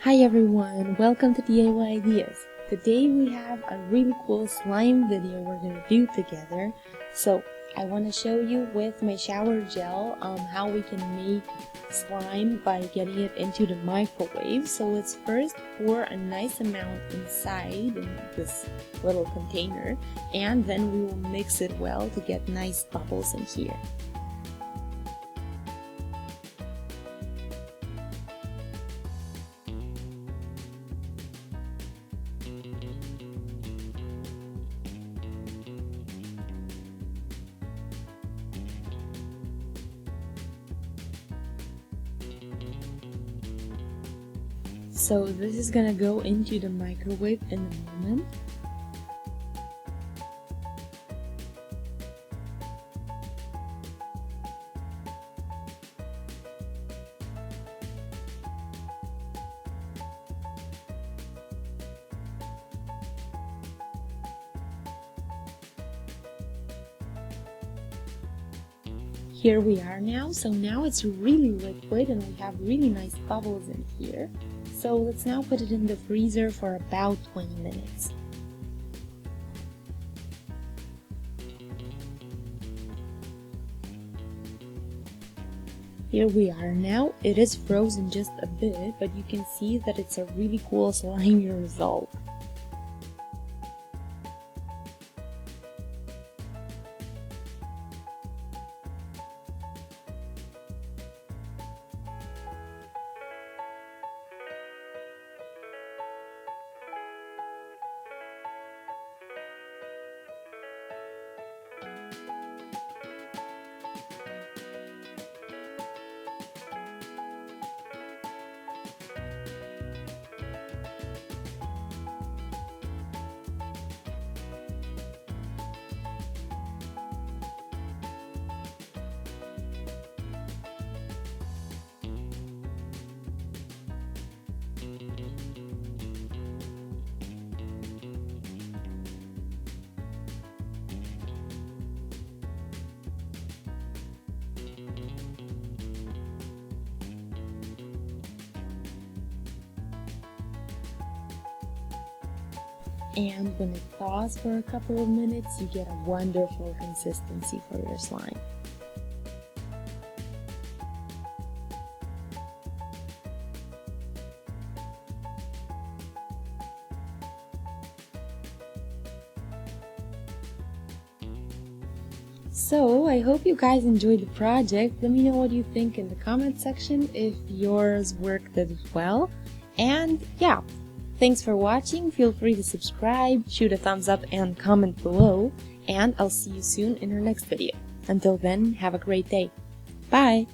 Hi everyone, welcome to DIY Ideas. Today we have a really cool slime video we're going to do together. So I want to show you with my shower gel how we can make slime by getting it into the microwave. So let's first pour a nice amount inside in this little container, and then we will mix it well to get nice bubbles in here. So this is gonna go into the microwave in a moment. Here we are now, so now it's really liquid and we have really nice bubbles in here. So let's now put it in the freezer for about 20 minutes. Here we are now. It is frozen just a bit, but you can see that it's a really cool slimy result. And when it thaws for a couple of minutes, you get a wonderful consistency for your slime. So I hope you guys enjoyed the project. Let me know what you think in the comment section if yours worked as well. And yeah. Thanks for watching. Feel free to subscribe, shoot a thumbs up, and comment below. And I'll see you soon in our next video. Until then, have a great day. Bye!